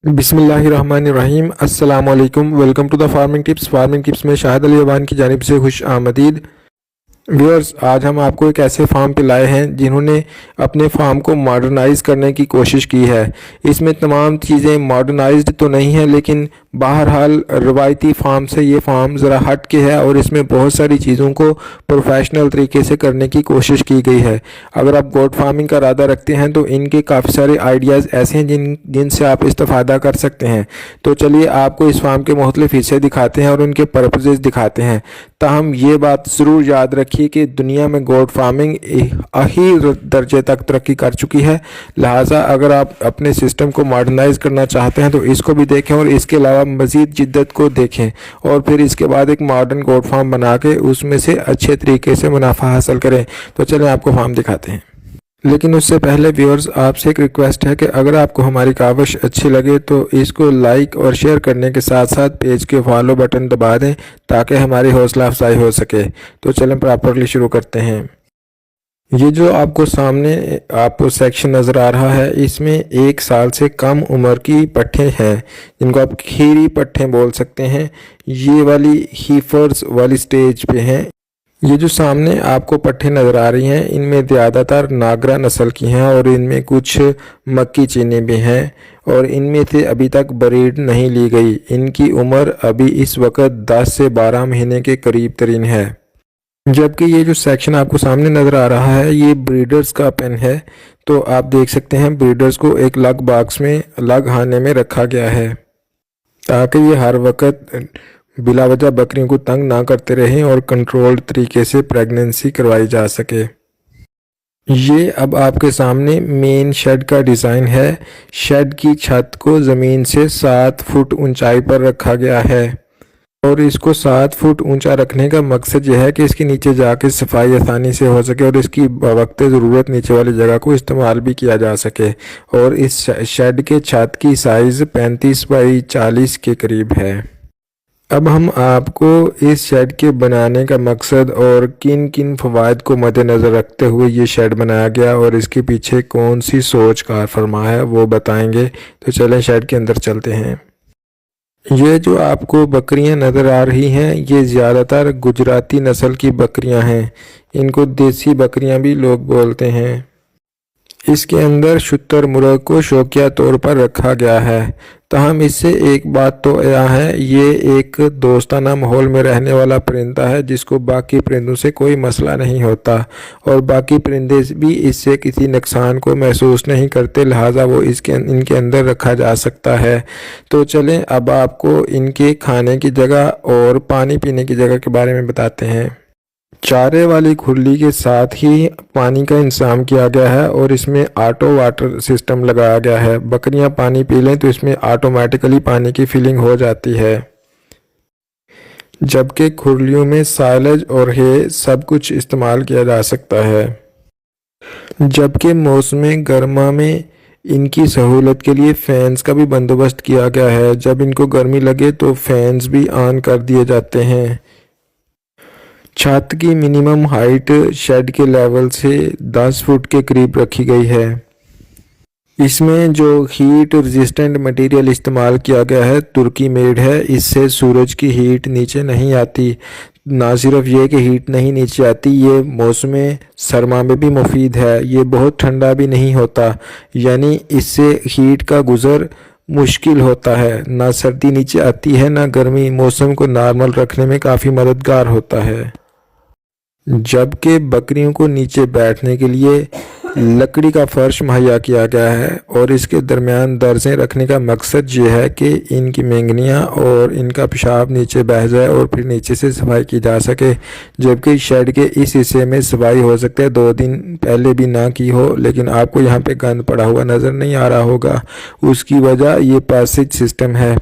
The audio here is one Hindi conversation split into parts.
बिस्मिल्लाहिर्रहमानिर्रहीम अस्सलाम वालेकुम। Welcome to the farming tips में शाहिद अली अबान की जानिब से खुश आमदीद। व्यूअर्स, आज हम आपको एक ऐसे फार्म पे लाए हैं जिन्होंने अपने फार्म को मॉडर्नाइज़ करने की कोशिश की है। इसमें तमाम चीज़ें मॉडर्नाइज्ड तो नहीं है, लेकिन बहरहाल रवायती फार्म से ये फार्म ज़रा हट के है और इसमें बहुत सारी चीज़ों को प्रोफेशनल तरीके से करने की कोशिश की गई है। अगर आप गोट फार्मिंग का इरादा रखते हैं तो इनके काफ़ी सारे आइडियाज़ ऐसे हैं जिनसे आप इस्तेफ़ादा कर सकते हैं। तो चलिए आपको इस फार्म के मुख्तलिफ हिस्से दिखाते हैं और उनके पर्पजेज़ दिखाते हैं। ताहम ये बात ज़रूर याद रखिए कि दुनिया में गोट फार्मिंग अहीर दर्जे तक तरक्की कर चुकी है। लिहाजा अगर आप अपने सिस्टम को मॉडर्नाइज़ करना चाहते हैं तो इसको भी देखें और इसके अलावा मज़ीद जिद्दत को देखें और फिर इसके बाद एक मॉडर्न गोट फार्म बना के उसमें से अच्छे तरीके से मुनाफा हासिल करें। तो चलें आपको फार्म दिखाते हैं, लेकिन उससे पहले व्यूअर्स आपसे एक रिक्वेस्ट है कि अगर आपको हमारी काविश अच्छी लगे तो इसको लाइक और शेयर करने के साथ साथ पेज के फॉलो बटन दबा दें ताकि हमारी हौसला अफजाई हो सके। तो चलें प्रॉपरली शुरू करते हैं। ये जो आपको सामने आपको सेक्शन नज़र आ रहा है, इसमें 1 साल से कम उम्र की पट्ठे हैं जिनको आप खीरी पट्ठे बोल सकते हैं। ये वाली हीफर्स वाली स्टेज पे हैं। ये जो सामने आपको पट्ठे नज़र आ रही हैं इनमें ज़्यादातर नागरा नस्ल की हैं और इनमें कुछ मक्की चीनी भी हैं और इनमें से अभी तक ब्रीड नहीं ली गई। इनकी उम्र अभी इस वक्त 10 से 12 महीने के करीब तरीन है। जबकि ये जो सेक्शन आपको सामने नज़र आ रहा है ये ब्रीडर्स का पेन है। तो आप देख सकते हैं ब्रीडर्स को एक अलग बॉक्स में अलग खाने में रखा गया है ताकि ये हर वक्त बिला वजह बकरियों को तंग ना करते रहें और कंट्रोल्ड तरीके से प्रेगनेंसी करवाई जा सके। ये अब आपके सामने मेन शेड का डिज़ाइन है। शेड की छत को ज़मीन से 7 फुट ऊंचाई पर रखा गया है और इसको 7 फुट ऊंचा रखने का मकसद यह है कि इसके नीचे जाके सफाई आसानी से हो सके और इसकी वक्त ज़रूरत नीचे वाली जगह को इस्तेमाल भी किया जा सके। और इस शेड के छत की साइज़ 35 बाई 40 के करीब है। अब हम आपको इस शेड के बनाने का मकसद और किन किन फ़वाद को मद्देनज़र रखते हुए ये शेड बनाया गया और इसके पीछे कौन सी सोच कार फरमा है वो बताएंगे। तो चलें शेड के अंदर चलते हैं। ये जो आपको बकरियां नज़र आ रही हैं ये ज़्यादातर गुजराती नस्ल की बकरियां हैं। इनको देसी बकरियां भी लोग बोलते हैं। इसके अंदर शुतर मुर्ग को शौकिया तौर पर रखा गया है। ताहम इससे एक बात तो यह है, ये एक दोस्ताना माहौल में रहने वाला परिंदा है जिसको बाकी परिंदों से कोई मसला नहीं होता और बाकी परिंदे भी इससे किसी नुकसान को महसूस नहीं करते, लिहाजा वो इनके अंदर रखा जा सकता है। तो चलें अब आपको इनके खाने की जगह और पानी पीने की जगह के बारे में बताते हैं। चारे वाली खुरली के साथ ही पानी का इंतजाम किया गया है और इसमें ऑटो वाटर सिस्टम लगाया गया है। बकरियां पानी पी लें तो इसमें ऑटोमेटिकली पानी की फिलिंग हो जाती है। जबकि खुरलियों में साइलेज और हे सब कुछ इस्तेमाल किया जा सकता है। जबकि मौसम गर्मा में इनकी सहूलत के लिए फ़ैन्स का भी बंदोबस्त किया गया है। जब इनको गर्मी लगे तो फ़ैन्स भी ऑन कर दिए जाते हैं। छत की मिनिमम हाइट शेड के लेवल से 10 फुट के करीब रखी गई है। इसमें जो हीट रेजिस्टेंट मटेरियल इस्तेमाल किया गया है तुर्की मेड है। इससे सूरज की हीट नीचे नहीं आती। ना सिर्फ ये कि हीट नहीं नीचे आती, ये मौसम सरमा में भी मुफीद है। ये बहुत ठंडा भी नहीं होता, यानी इससे हीट का गुज़र मुश्किल होता है। ना सर्दी नीचे आती है ना गर्मी। मौसम को नॉर्मल रखने में काफ़ी मददगार होता है। जबकि बकरियों को नीचे बैठने के लिए लकड़ी का फर्श मुहैया किया गया है और इसके दरमियान दर्जें रखने का मकसद ये है कि इनकी मेंगनियां और इनका पेशाब नीचे बह जाए और फिर नीचे से सफाई की जा सके। जबकि शेड के इस हिस्से में सफाई हो सकती है 2 दिन पहले भी ना की हो, लेकिन आपको यहाँ पे गंद पड़ा हुआ नज़र नहीं आ रहा होगा। उसकी वजह ये पैसेज सिस्टम है।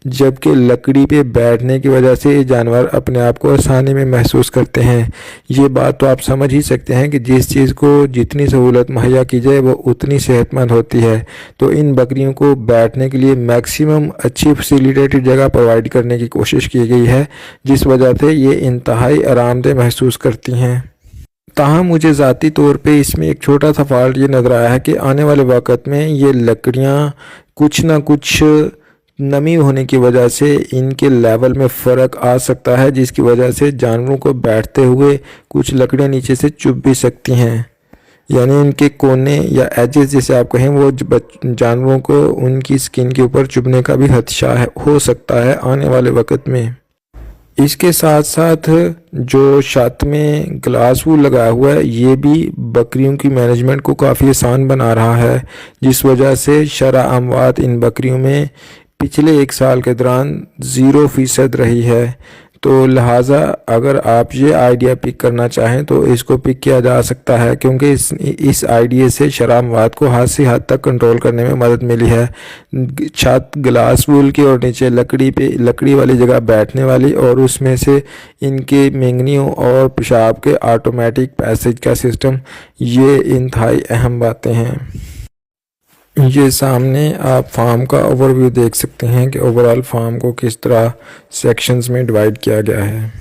जबकि लकड़ी पे बैठने की वजह से ये जानवर अपने आप को आसानी में महसूस करते हैं। ये बात तो आप समझ ही सकते हैं कि जिस चीज़ को जितनी सहूलत मुहैया की जाए वो उतनी सेहतमंद होती है। तो इन बकरियों को बैठने के लिए मैक्सिमम अच्छी फैसिलिटेटेड जगह प्रोवाइड करने की कोशिश की गई है, जिस वजह से ये इंतहाई आरामदेह महसूस करती हैं। ताहम मुझे ज़ाती तौर पे इसमें एक छोटा सा फॉल्ट ये नज़र आया है कि आने वाले वक्त में ये लकड़ियाँ कुछ ना कुछ नमी होने की वजह से इनके लेवल में फ़र्क आ सकता है, जिसकी वजह से जानवरों को बैठते हुए कुछ लकड़ियाँ नीचे से चुभ भी सकती हैं। यानी इनके कोने या एजेस जिसे आप कहें वो जानवरों को उनकी स्किन के ऊपर चुभने का भी खदशा हो सकता है आने वाले वक्त में। इसके साथ साथ जो छत में ग्लास वूल लगाया हुआ है ये भी बकरियों की मैनेजमेंट को काफ़ी आसान बना रहा है, जिस वजह से शरह अमवात इन बकरियों में पिछले 1 साल के दौरान 0% रही है। तो लिहाजा अगर आप ये आइडिया पिक करना चाहें तो इसको पिक किया जा सकता है, क्योंकि इस आइडिया से शरह अमवात को हद से हद तक कंट्रोल करने में मदद मिली है। छत ग्लास वूल की और नीचे लकड़ी वाली जगह बैठने वाली, और उसमें से इनके मेंगनियों और पेशाब के ऑटोमेटिक पैसेज का सिस्टम, ये इंतहाई अहम बातें हैं। ये सामने आप फार्म का ओवरव्यू देख सकते हैं कि ओवरऑल फार्म को किस तरह सेक्शंस में डिवाइड किया गया है।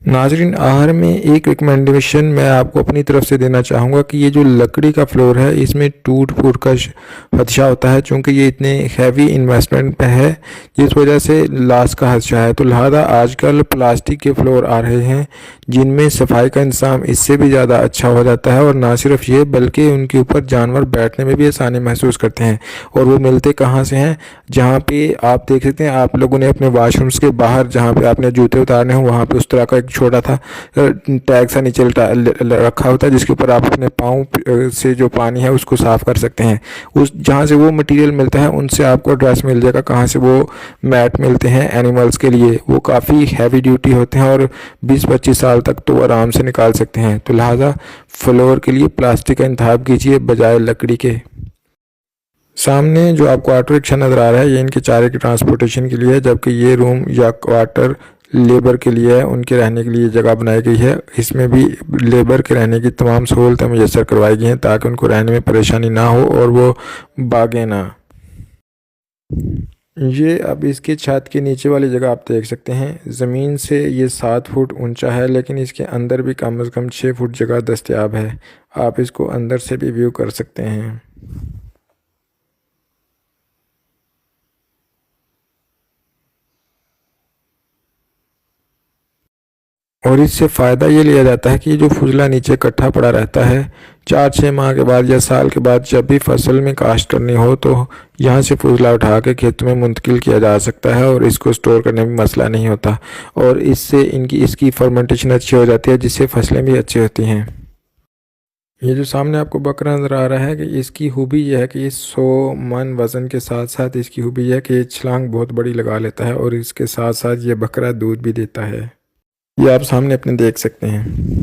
नाजरीन, आखिर में एक रिकमेंडेशन मैं आपको अपनी तरफ से देना चाहूँगा कि ये जो लकड़ी का फ्लोर है इसमें टूट फूट का खदशा होता है, चूँकि ये इतने हैवी इन्वेस्टमेंट पे है जिस वजह से लॉस का खदशा है। तो लिहाजा आजकल प्लास्टिक के फ्लोर आ रहे हैं जिनमें सफाई का इंतज़ाम इससे भी ज़्यादा अच्छा हो जाता है, और ना सिर्फ ये बल्कि उनके ऊपर जानवर बैठने में भी आसानी महसूस करते हैं। और वो मिलते कहाँ से हैं, जहाँ पे आप देख सकते हैं आप लोगों ने अपने वाशरूम्स के बाहर जहाँ पे आपने जूते उतारने हो वहाँ पे उस तरह का एक छोटा था टैग सा नीचे रखा होता है, जिसके ऊपर आप अपने पाँव से जो पानी है उसको साफ़ कर सकते हैं। उस जहाँ से वो मटेरियल मिलता है उनसे आपको एड्रेस मिल जाएगा कहाँ से वो मैट मिलते हैं एनिमल्स के लिए। वो काफ़ी हैवी ड्यूटी होते हैं और 20-25 साल तक तो आराम से निकाल सकते हैं। तो लिहाजा फ्लोर के लिए प्लास्टिक का इंतखाब कीजिए बजाय लकड़ी के। सामने जो आपको ऑटो रिक्शा नज़र आ रहा है ये इनके चारे की ट्रांसपोर्टेशन के लिए है, जबकि ये रूम या क्वार्टर लेबर के लिए है, उनके रहने के लिए जगह बनाई गई है। इसमें भी लेबर के रहने की तमाम सहूलतें मुयस्सर करवाई गई हैं ताकि उनको रहने में परेशानी ना हो और वो भागे ना। ये अब इसके छत के नीचे वाली जगह आप देख सकते हैं, ज़मीन से ये 7 फुट ऊंचा है, लेकिन इसके अंदर भी कम से कम 6 फुट जगह दस्तयाब है। आप इसको अंदर से भी व्यू कर सकते हैं। और इससे फ़ायदा ये लिया जाता है कि ये जो फुजला नीचे इकट्ठा पड़ा रहता है 4-6 माह के बाद या साल के बाद जब भी फसल में काश्त करनी हो तो यहाँ से फुजला उठा के खेत में मुंतकिल किया जा सकता है और इसको स्टोर करने में मसला नहीं होता, और इससे इसकी फर्मेंटेशन अच्छी हो जाती है जिससे फसलें भी अच्छी होती हैं। ये जो सामने आपको बकरा नज़र आ रहा है कि इसकी खूबी यह है कि ये 100 मन वज़न के साथ साथ इसकी खूबी यह है कि ये छलांग बहुत बड़ी लगा लेता है, और इसके साथ साथ ये बकरा दूध भी देता है। ये आप सामने अपने देख सकते हैं।